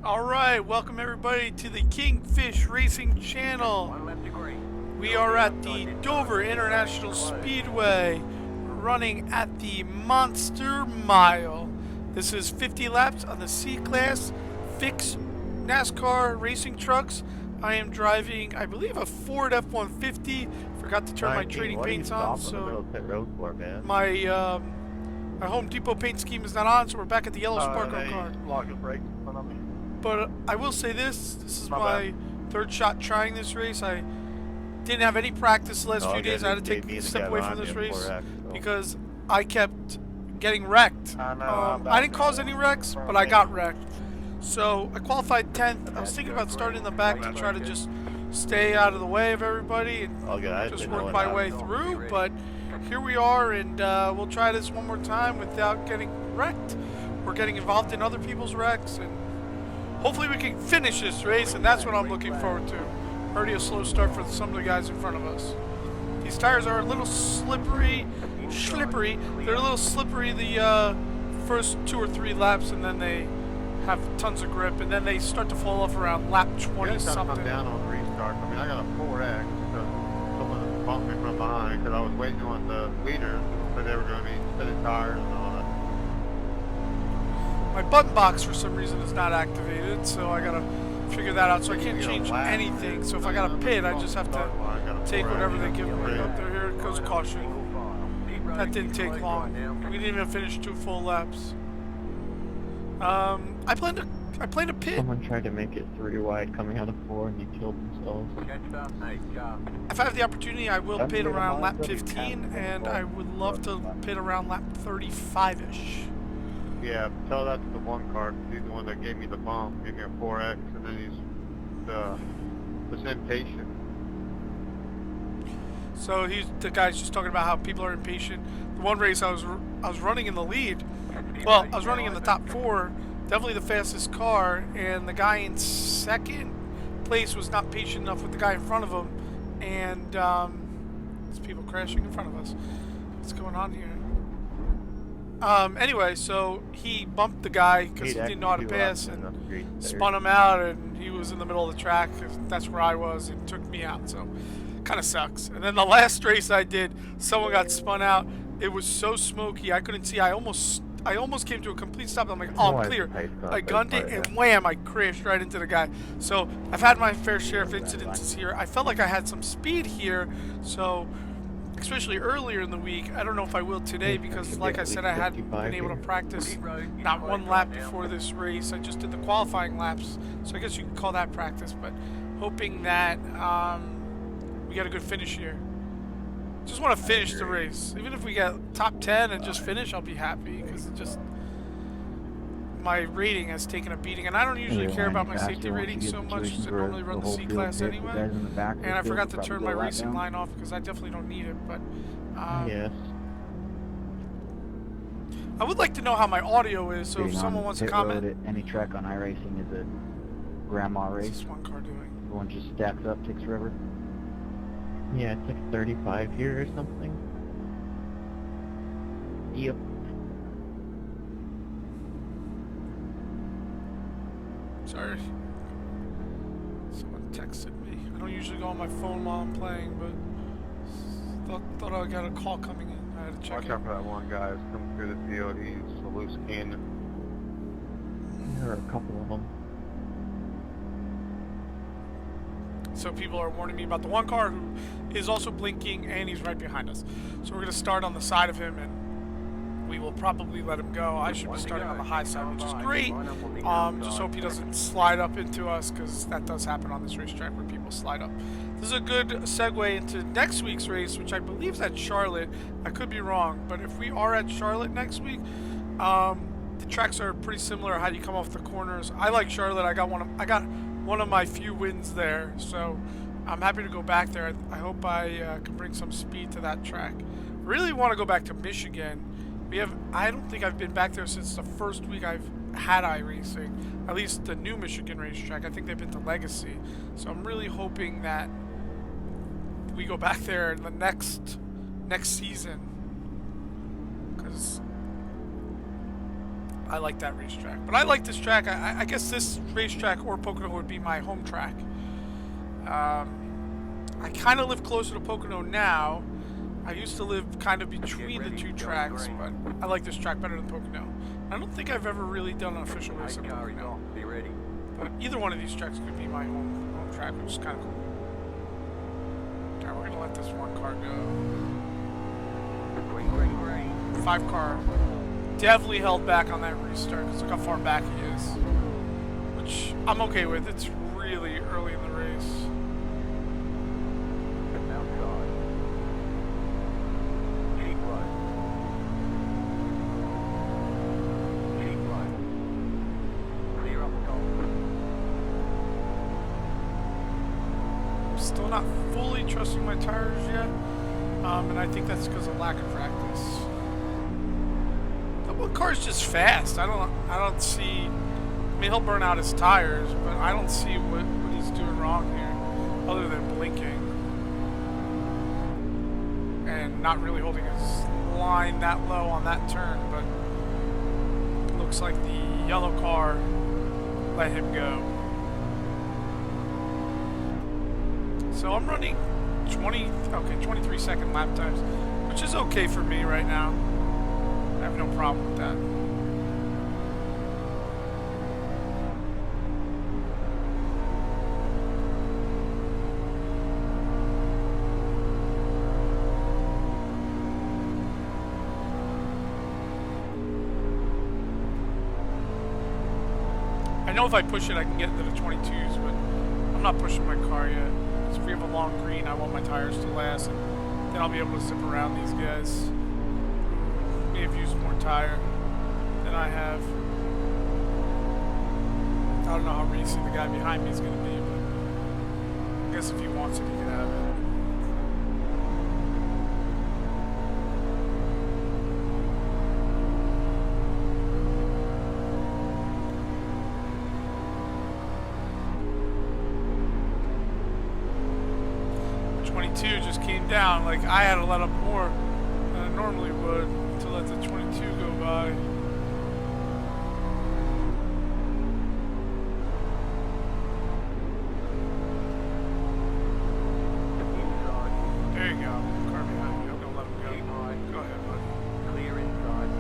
Alright, welcome everybody to the Kingfish Racing channel. We are at the Dover International Speedway, running at the Monster Mile. This is 50 laps on the C-Class fixed NASCAR racing trucks. I am driving, I believe, a Ford F-150. Forgot to turn my trading paints on, so my Home Depot paint scheme is not on, so we're back at the yellow sparkle car. But I will say this is my third shot trying this race. I didn't have any practice the last few days. I had to take a step away from this race because I kept getting wrecked. I didn't cause any wrecks, but I got wrecked. So I qualified 10th. I was thinking about starting in the back to try to just stay out of the way of everybody and just work my way through. But here we are, and we'll try this one more time without getting wrecked. We're getting involved in other people's wrecks, and hopefully we can finish this race, and that's what I'm looking forward to. Already a slow start for some of the guys in front of us. These tires are a little slippery. They're a little slippery the first 2 or 3 laps, and then they have tons of grip, and then they start to fall off around lap 20 something. Come down on restart. I mean, I got a 4X, so someone bumped me from behind because I was waiting on the leaders, but they were going to be spinning tires and all that. My button box for some reason is not activated, so I gotta figure that out. So I can't change anything. So if I gotta pit, I just have to take whatever they give me. Up there, here it goes, caution. That didn't take long. We didn't even finish 2 full laps. I plan to pit. Someone tried to make it 3 wide coming out of 4 and they killed themselves. If I have the opportunity, I will pit around lap 15, and I would love to pit around lap 35-ish. Yeah, tell that to the one car. He's the one that gave me the bump, gave me a 4X, and then he's was impatient. So the guy's just talking about how people are impatient. The one race I was running in the lead. Well, I was running in the top 4, definitely the fastest car, and the guy in second place was not patient enough with the guy in front of him, and there's people crashing in front of us. What's going on here? Anyway, so he bumped the guy because he didn't know how to pass and spun him out, and he was in the middle of the track. That's where I was, and took me out, so kind of sucks. And then the last race I did, someone got spun out. It was so smoky, I couldn't see. I almost came to a complete stop. I'm like, oh, I'm clear. I gunned it, and wham, I crashed right into the guy. So I've had my fair share of incidences here. I felt like I had some speed here, so especially earlier in the week. I don't know if I will today because, like I said, I hadn't been able to practice not 1 lap before this race. I just did the qualifying laps, so I guess you can call that practice, but hoping that we get a good finish here. Just want to finish the race. Even if we get top 10 and just finish, I'll be happy, because it just, my rating has taken a beating, and I don't usually care about my safety rating so much because I normally run the C-Class anyway. And I forgot to turn my racing line off because I definitely don't need it, but yes. I would like to know how my audio is, so if someone wants to comment. At any track on iRacing is a grandma race. What's this one car doing? The one just stacks up, takes forever. Yeah, it's like 35 here or something. Yep. Sorry. Someone texted me. I don't usually go on my phone while I'm playing, but thought I got a call coming in. I had to check it. Watch out for that one guy who's coming through the field. He's a loose cannon. There are a couple of them. So people are warning me about the one car who is also blinking, and he's right behind us. So we're going to start on the side of him, and we will probably let him go. I should be starting on the high side, which is great. Just hope he doesn't slide up into us, because that does happen on this racetrack where people slide up. This is a good segue into next week's race, which I believe is at Charlotte. I could be wrong, but if we are at Charlotte next week, the tracks are pretty similar. How do you come off the corners? I like Charlotte. I got one of my few wins there, so I'm happy to go back there. I hope I can bring some speed to that track. Really want to go back to Michigan. I don't think I've been back there since the first week I've had iRacing, at least the new Michigan racetrack. I think they've been to Legacy, so I'm really hoping that we go back there in the next season, because I like that racetrack. But I like this track. I guess this racetrack or Pocono would be my home track. I kind of live closer to Pocono now. I used to live kind of between the two tracks, but I like this track better than Pocono. I don't think I've ever really done an official race at Pocono. Be ready. But either one of these tracks could be my home track, which is kind of cool. Alright, we're going to let this one car go. Green, green, green. 5 car. Definitely held back on that restart because look how far back he is. Which I'm okay with. It's really early in the race. Outside. Keep low. Keep low. Clear up top. I'm still not fully trusting my tires yet. And I think that's because of lack of practice. The car's just fast. I don't see. I mean, he'll burn out his tires, but I don't see what he's doing wrong here, other than blinking and not really holding his line that low on that turn. But it looks like the yellow car let him go. So I'm running 23-second lap times, which is okay for me right now. I have no problem with that. I know if I push it, I can get into the 22s, but I'm not pushing my car yet. Because if we have a long green, I want my tires to last, and then I'll be able to zip around these guys. May have used more tire than I have. I don't know how racy the guy behind me is going to be, but I guess if he wants it, he can have it. Just came down. Like, I had to let up more than I normally would to let the 22 go by. There you go. Car behind me. I'm gonna let him go. Go ahead, buddy. Clear inside.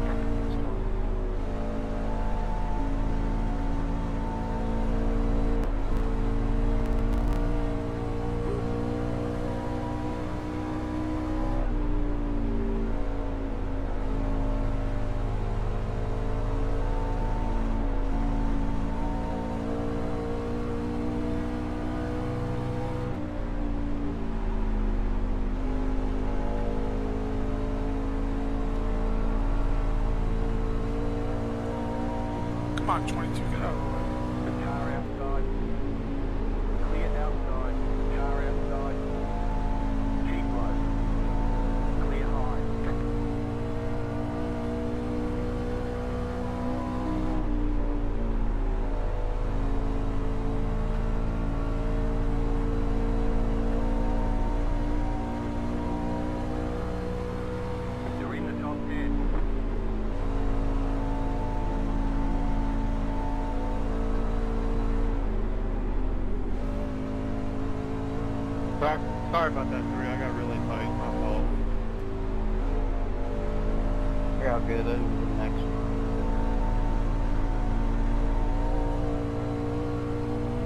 Come on, 22, get out of the way. Car outside. Clear outside. Car outside. Keep low. Clear high. You're in the top 10. Sorry about that, Three. I got really tight. My fault. You're all good. Next.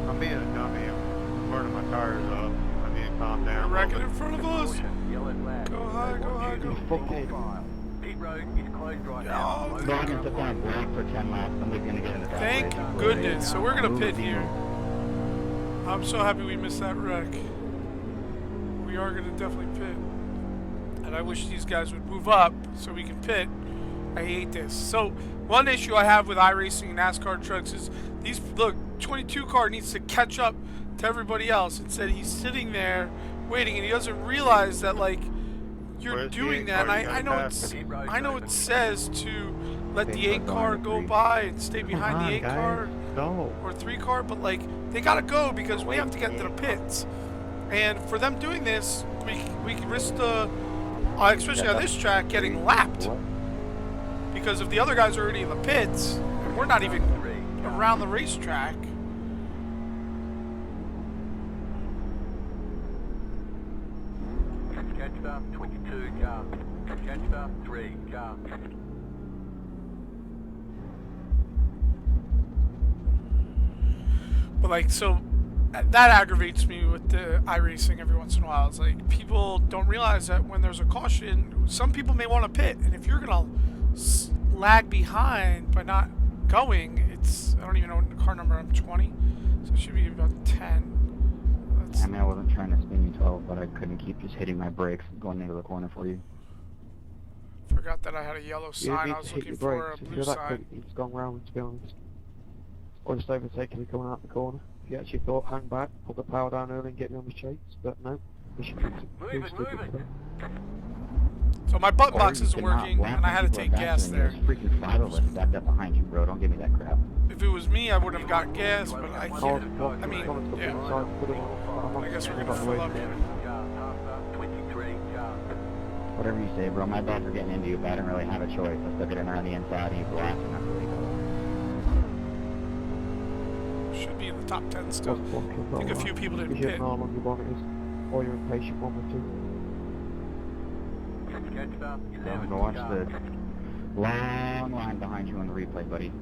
I'm being a dummy. I'm burning my tires up. I need to calm down. You're wrecking in front of us. Yellow flag. Go high, go high, go. Okay. Pit road is closed right Yeah, now. oh, We're going to find break for 10 laps, and we're going to get into that. Thank goodness. So we're gonna pit here. I'm so happy we missed that wreck. We are gonna definitely pit. And I wish these guys would move up so we can pit. I hate this. So one issue I have with iRacing and NASCAR trucks is these, look, 22 car needs to catch up to everybody else. Instead he's sitting there waiting and he doesn't realize that, like, you're Where's the doing 8 that. car? And You I know gotta it's, pass I know it says to let the 8 car go by and stay behind the 8 car Go. or 3 car, but like they gotta go because we have to get into the pits. And for them doing this, we can risk the, especially on this track, getting lapped. Because if the other guys are already in the pits, we're not even around the racetrack. Catcher 22 car. Catcher 3 car. But like, so that aggravates me with the iRacing every once in a while. It's like people don't realize that when there's a caution, some people may want to pit, and if you're gonna lag behind by not going, it's, I don't even know the car number. I'm 20, so it should be about 10. I mean, I wasn't trying to spin you 12, but I couldn't keep just hitting my brakes and going into the corner for you. Forgot that I had a yellow sign. I was looking for a blue sign. It's gone round, to be honest. Or just overtaking and coming out the corner. If you actually thought, hang back, put the power down early and get me on the chase, but no. You should Move it. So my button box Or you isn't cannot working, lap and I had to people take faster gas than you. there. There's freaking fatherless stacked up behind you, bro. Don't give me that crap. If it was me, I would have gotten gas, but I Oh, can't. what? I mean, yeah. I guess we're gonna fill up here. 23 car. Whatever you say, bro. My bad for getting into you, but I didn't really have a choice. I stuck it in around the inside and you blasting up really cool. Should be in the top 10 still. I think a few people didn't You should pit. know how long your bonnet is. Or you're impatient one or two. Catcher I'm 11 gonna watch car. the long line behind you on the replay, buddy.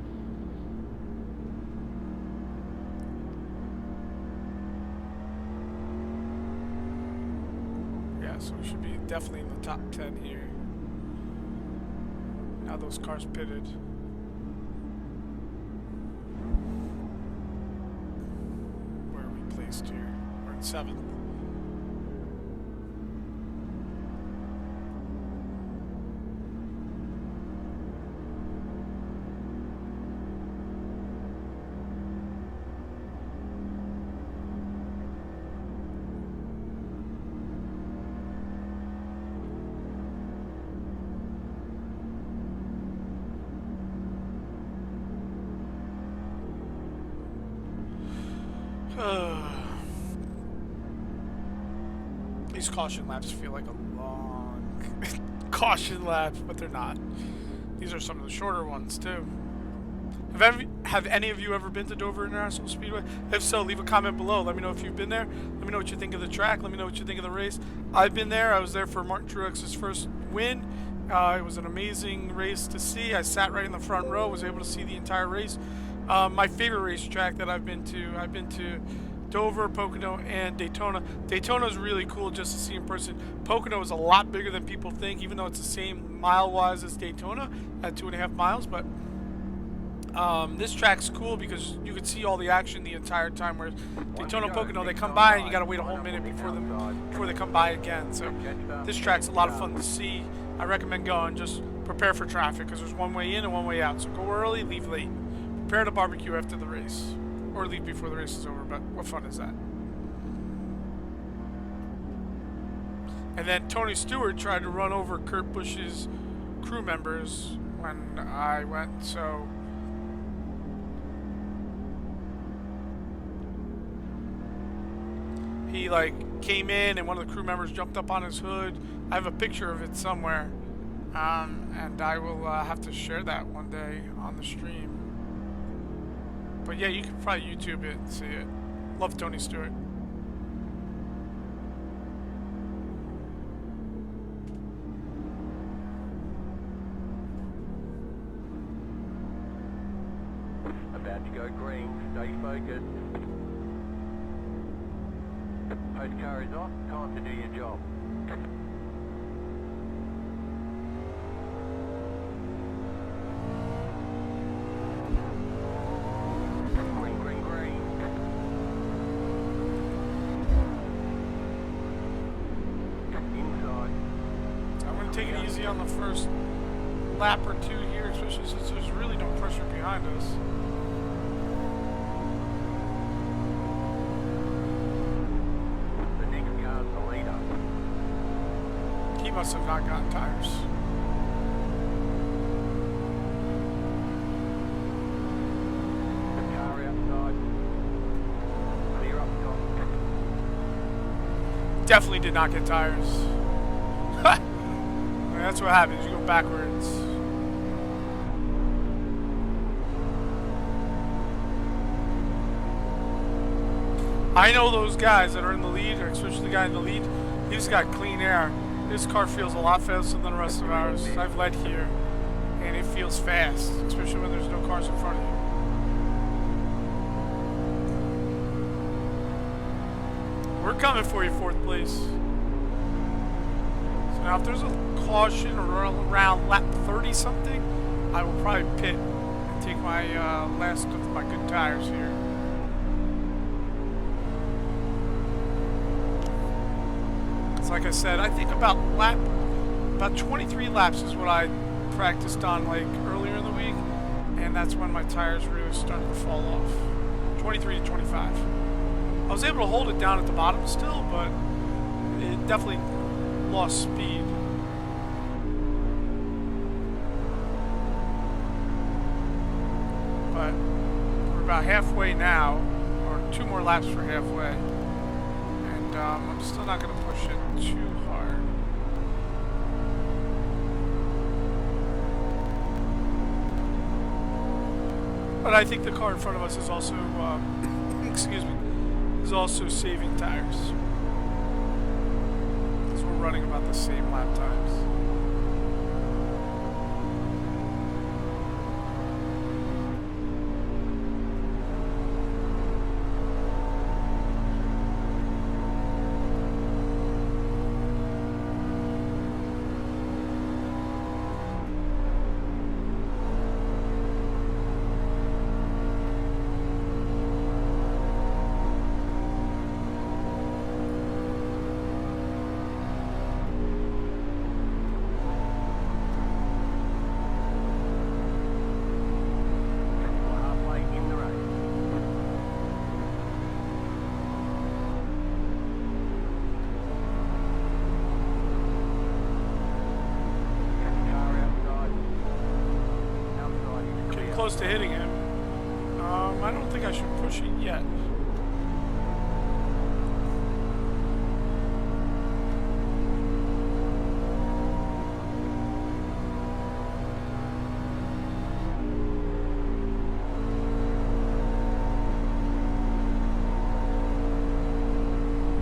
Yeah, so we should be definitely in the top 10 here. Now those cars pitted. Where are we placed here? We're in 7th. These caution laps feel like a long caution laps, but they're not. These are some of the shorter ones too. Have any of you ever been to Dover International Speedway? If so, leave a comment below. Let me know if you've been there. Let me know what you think of the track. Let me know what you think of the race. I've been there. I was there for Martin Truex's first win. It was an amazing race to see. I sat right in the front row, was able to see the entire race. My favorite racetrack that I've been to Dover, Pocono, and Daytona. Daytona is really cool just to see in person. Pocono is a lot bigger than people think, even though it's the same mile-wise as Daytona at 2.5 miles. But this track's cool because you can see all the action the entire time. Whereas Daytona and Pocono, they come by and you gotta wait a whole minute before they come by again. So this track's a lot of fun to see. I recommend going. Just prepare for traffic because there's one way in and one way out. So go early, leave late. Prepare to barbecue after the race, or leave before the race is over. But what fun is that? And then Tony Stewart tried to run over Kurt Busch's crew members when I went. So. He like came in and one of the crew members jumped up on his hood. I have a picture of it somewhere, and I will have to share that one day on the stream. But yeah, you can probably YouTube it and see it. Love Tony Stewart. About to go green. Stay focused. Post car is off. Time to do your job. Green, green, green. Inside. I'm going to take it easy on the first lap or two here, especially since there's really no pressure behind us. The next car's the leader. He must have not gotten tires. Car outside. Clear up top. Definitely did not get tires. I mean, that's what happens. You go backwards. I know those guys that are in the lead, or especially the guy in the lead, he's got clean air. His car feels a lot faster than the rest of ours. I've led here, and it feels fast, especially when there's no cars in front of you. We're coming for you, 4th place. So now if there's a caution around lap 30 something, I will probably pit and take my last of my good tires here. So like I said, I think about 23 laps is what I practiced on like earlier in the week, and that's when my tires really started to fall off. 23 to 25. I was able to hold it down at the bottom still, but it definitely lost speed. But we're about halfway now, or 2 more laps for halfway, and I'm still not going to push it too hard. But I think the car in front of us is also, excuse me, is also saving tires. Because we're running about the same lap times. Close to hitting him. I don't think I should push it yet.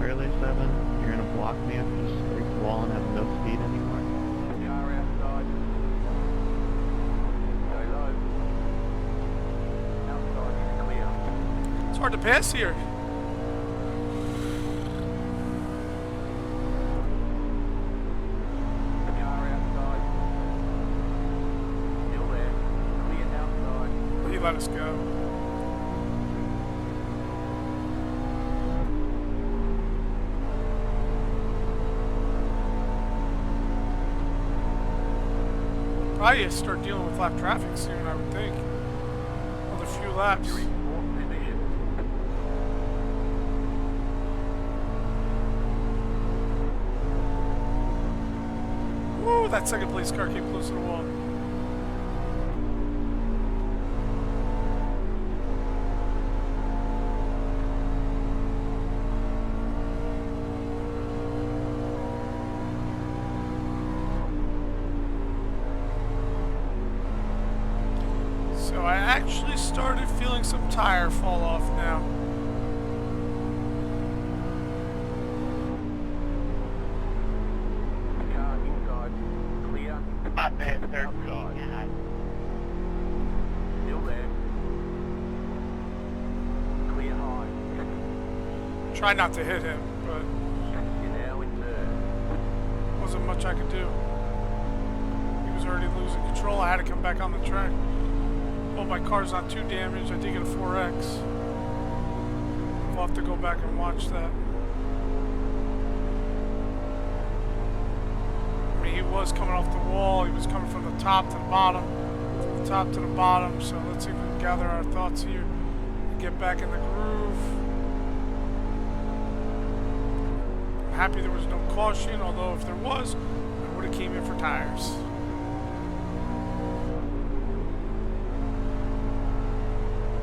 Really, 7? You're gonna block me after this straight wall and have no speed anymore? Car outside. Go low. Outside is clear. It's hard to pass here. Car outside. Still there. Clear outside. He let us go. Probably start dealing with lap traffic soon, I would think. Another few laps. You're in 4th position. Woo, that 2nd place car came close to the wall. So I actually started feeling some tire fall off now. Car inside. Clear. Outside. Still there. Clear high. Try not to hit him, but You're now in 3rd. wasn't much I could do. He was already losing control. I had to come back on the track. Well, my car's not too damaged. I did get a 4X. We'll have to go back and watch that. I mean, he was coming off the wall. He was coming from the top to the bottom. From the top to the bottom. So let's see if we can gather our thoughts here and get back in the groove. I'm happy there was no caution, although if there was, I would have came in for tires.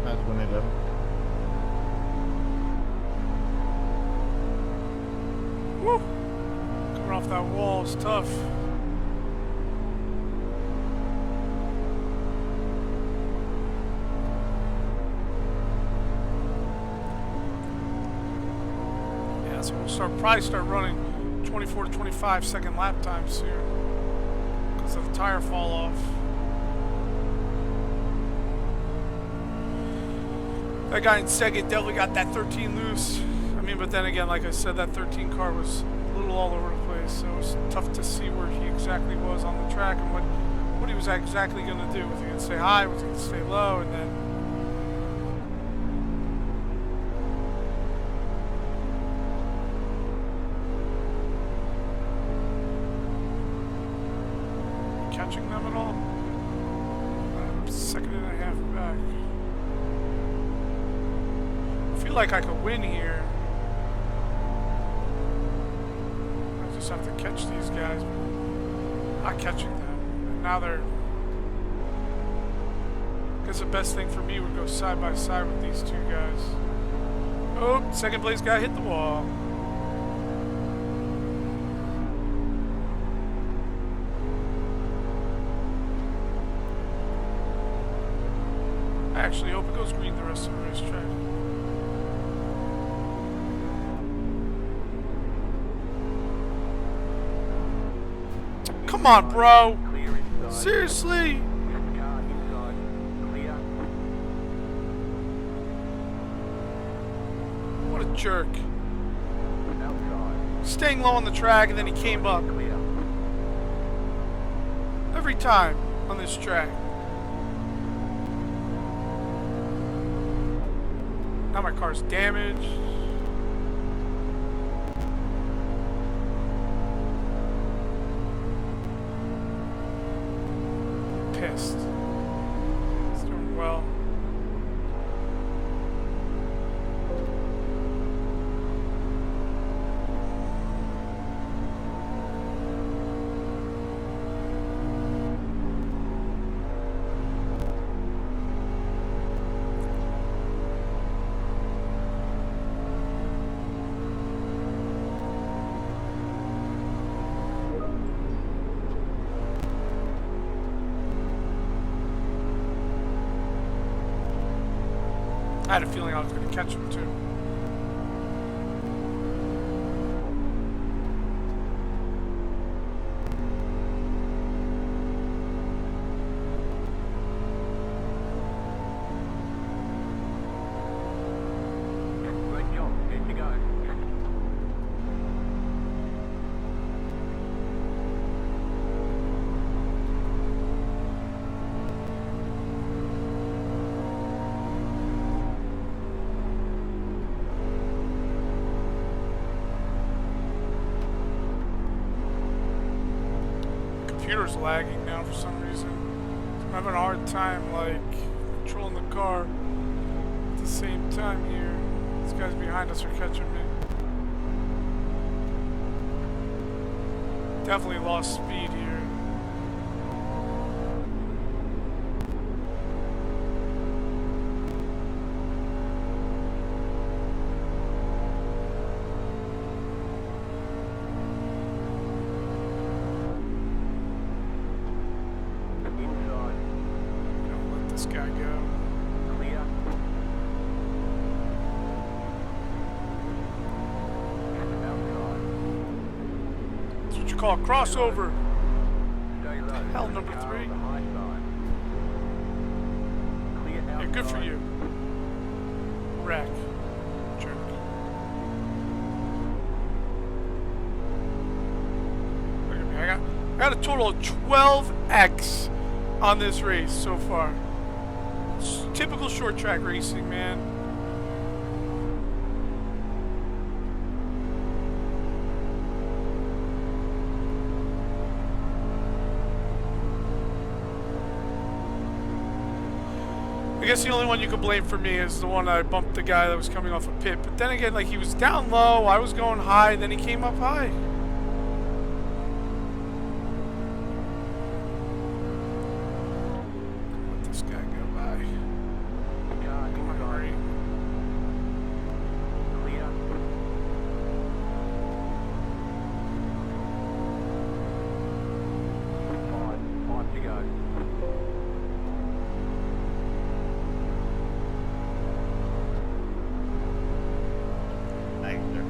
That's when it up. Woo! Coming off that wall is tough. So we'll probably start running 24 to 25 second lap times soon because of the tire fall off. That guy in second definitely got that 13 loose. I mean, but then again, like I said, that 13 car was a little all over the place, so it was tough to see where he exactly was on the track and what he was exactly going to do. Was he going to stay high? Was he going to stay low? And then catching them at all? I'm a second and a half back. I feel like I could win here. I just have to catch these guys. Not catching them. And now they're... I guess the best thing for me would go side by side with these two guys. Oh, second place guy hit the wall. I actually hope it goes green the rest of the racetrack. Come on, bro. Seriously? What a jerk. Staying low on the track and then he came up. Every time on this track. Now my car's damaged. Pissed. It's doing well. I had a feeling I was going to catch him too. Great job. Good to go. Computer's lagging now for some reason. I'm having a hard time like controlling the car at the same time here. These guys behind us are catching me. Definitely lost speed here. This guy go. Clear. Outside. That's what you call a crossover. Stay low. Hell, number Car 3. on the high side. Clear outside. Yeah, good for you. Wreck. Jerk. Look at me. I got a total of 12x on this race so far. It's typical short track racing, man. I guess the only one you could blame for me is the one I bumped the guy that was coming off a pit. But then again, like, he was down low, I was going high, then he came up high. Let this guy go by. Car Come on, inside. hurry. Clear. Five to go. Thanks, sir.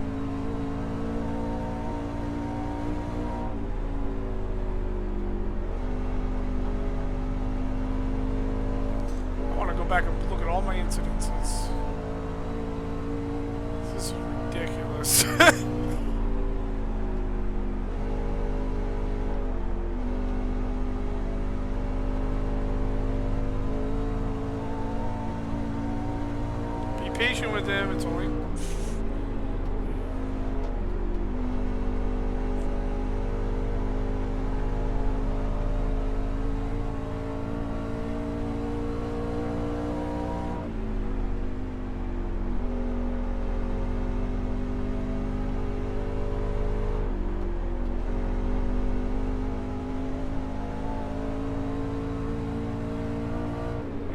back and look at all my incidences. This is ridiculous. Be patient with him. It's only.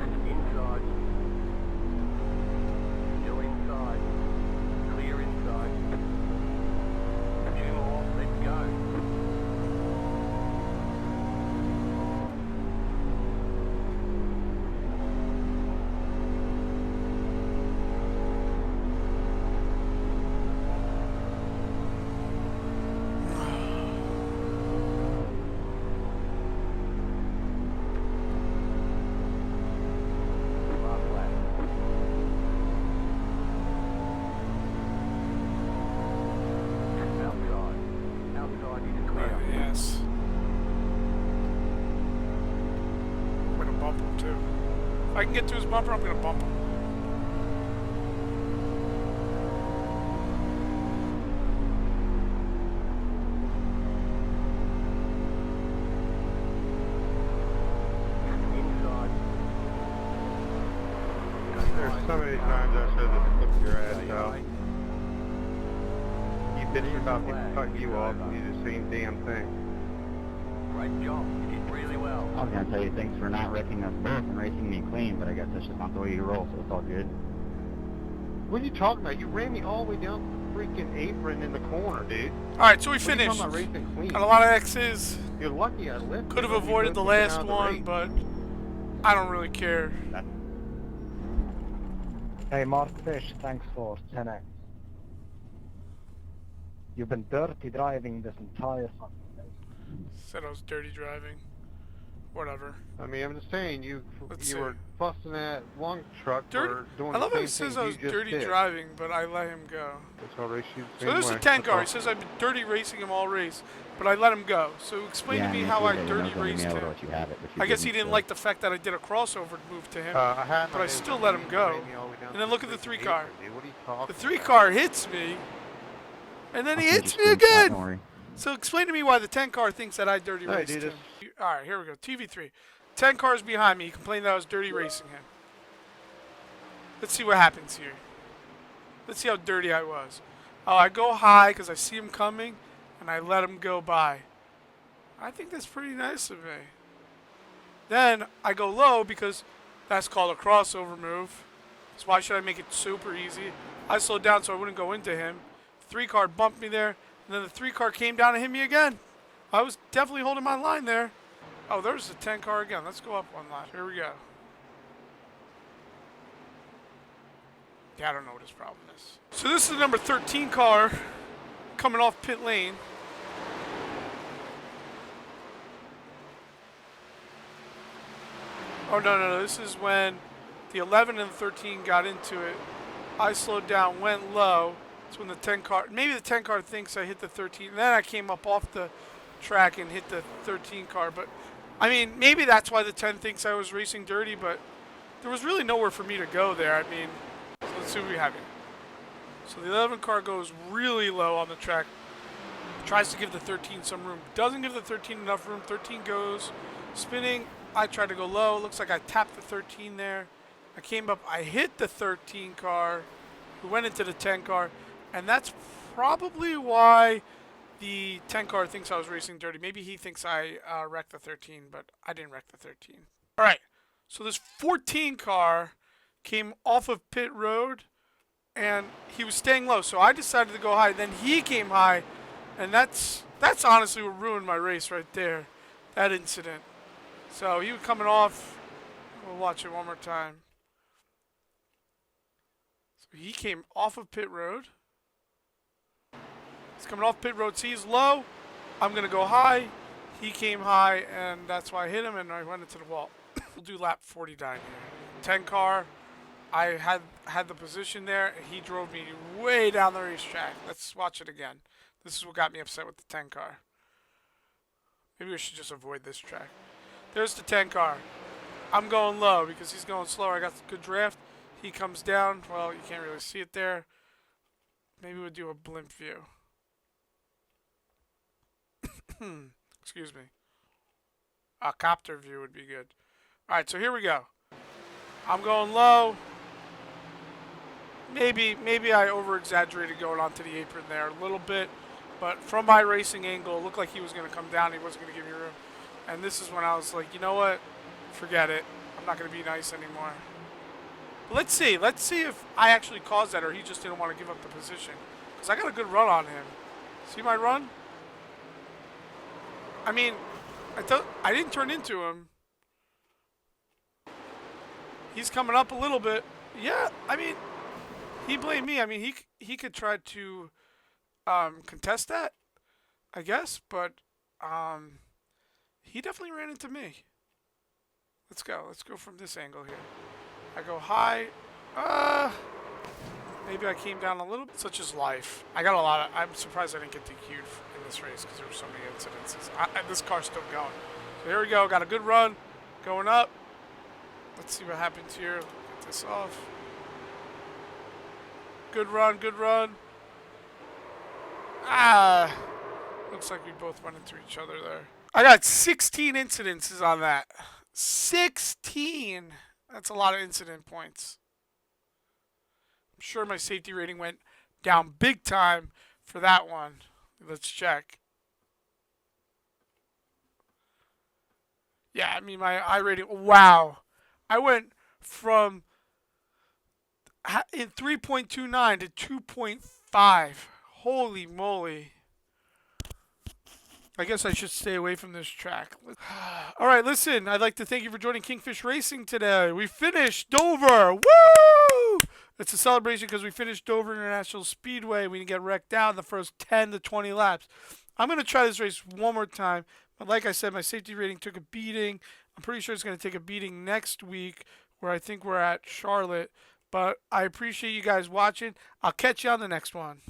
Inside. Still inside. Clear inside. 2 more. Let's go. Last lap. Outside. Outside is clear. Yes. I'm gonna bump him too. If I can get to his bumper, I'm gonna bump him. Inside. There's so many times I should have flipped your ass out. You bitch about me cutting you off and you do the same damn thing. Great job. You did really well. I was gonna tell you thanks for not wrecking us both and racing me clean, but I guess that's just not the way you roll, so it's all good. What are you talking about? You ran me all the way down to the freaking apron in the corner, dude. Alright, so we What are you finished. talking about racing clean? Got a lot of X's. You're lucky I lived. Could have You avoided the could've taken last out the one, race. but I don't really care. Hey, Mark Fish, thanks for 10x. You've been dirty driving this entire Sunday. Said I was dirty driving. Whatever. I mean, I'm just saying, you Let's you see. were busting that long truck Dirty. for doing I love the how he same says thing I was you just dirty did. driving, but I let him go. That's how race you So there's the 10 car. He says I've been dirty racing him all race, but I let him go. So explain to me how I dirty raced him. I guess he didn't like the fact that I did a crossover move to him. but I still let him go. And then look at the 3 car. The 3 car hits me, and then he hits me again. So explain to me why the 10 car thinks that I dirty raced him. Alright, here we go. TV3. 10 cars behind me. He complained that I was dirty racing him. Let's see what happens here. Let's see how dirty I was. Oh, I go high because I see him coming, and I let him go by. I think that's pretty nice of me. Then I go low because that's called a crossover move. So why should I make it super easy? I slowed down so I wouldn't go into him. 3 car bumped me there, and then the 3 car came down and hit me again. I was definitely holding my line there. Oh, there's the 10 car again. Let's go up 1 line. Here we go. Yeah, I don't know what his problem is. So this is the number 13 car coming off pit lane. Oh, no. This is when the 11 and the 13 got into it. I slowed down, went low. That's when the 10 car, maybe the 10 car thinks I hit the 13. Then I came up off the track and hit the 13 car. But, I mean, maybe that's why the 10 thinks I was racing dirty, but there was really nowhere for me to go there. I mean, so let's see what we have here. So the 11 car goes really low on the track. Tries to give the 13 some room. Doesn't give the 13 enough room. 13 goes spinning. I tried to go low. Looks like I tapped the 13 there. I came up. I hit the 13 car. We went into the 10 car. And that's probably why the 10 car thinks I was racing dirty. Maybe he thinks I wrecked the 13, but I didn't wreck the 13. All right. So this 14 car came off of pit road, and he was staying low. So I decided to go high. Then he came high, and that's honestly what ruined my race right there, that incident. So he was coming off. We'll watch it one more time. So he came off of pit road. He's coming off pit road. See, he's low. I'm going to go high. He came high, and that's why I hit him, and I went into the wall. We'll do lap 49 here. 10 car. I had the position there, and he drove me way down the racetrack. Let's watch it again. This is what got me upset with the 10 car. Maybe we should just avoid this track. There's the 10 car. I'm going low because he's going slower. I got a good draft. He comes down. Well, you can't really see it there. Maybe we'll do a blimp view. Excuse me. A copter view would be good. All right, so here we go. I'm going low. Maybe I over-exaggerated going onto the apron there a little bit, but from my racing angle, it looked like he was going to come down. He wasn't going to give me room. And this is when I was like, you know what? Forget it. I'm not going to be nice anymore. But let's see. Let's see if I actually caused that or he just didn't want to give up the position. Because I got a good run on him. See my run? I mean, I didn't turn into him. He's coming up a little bit. Yeah, I mean, he blamed me. I mean, he could try to contest that, I guess, but he definitely ran into me. Let's go. Let's go from this angle here. I go high. Maybe I came down a little bit. Such is life. I got a lot of... I'm surprised I didn't get DQ'd in this race because there were so many incidences. This car's still going. So here we go. Got a good run. Going up. Let's see what happens here. Get this off. Good run. Good run. Looks like we both went into each other there. I got 16 incidences on that. 16! That's a lot of incident points. I'm sure my safety rating went down big time for that one. Let's check. Yeah, I mean, my I rating, wow. I went from in 3.29 to 2.5. Holy moly. I guess I should stay away from this track. All right, listen, I'd like to thank you for joining Kingfish Racing today. We finished Dover. Woo! It's a celebration because we finished Dover International Speedway. We didn't get wrecked out in the first 10 to 20 laps. I'm going to try this race one more time. But like I said, my safety rating took a beating. I'm pretty sure it's going to take a beating next week where I think we're at Charlotte. But I appreciate you guys watching. I'll catch you on the next one.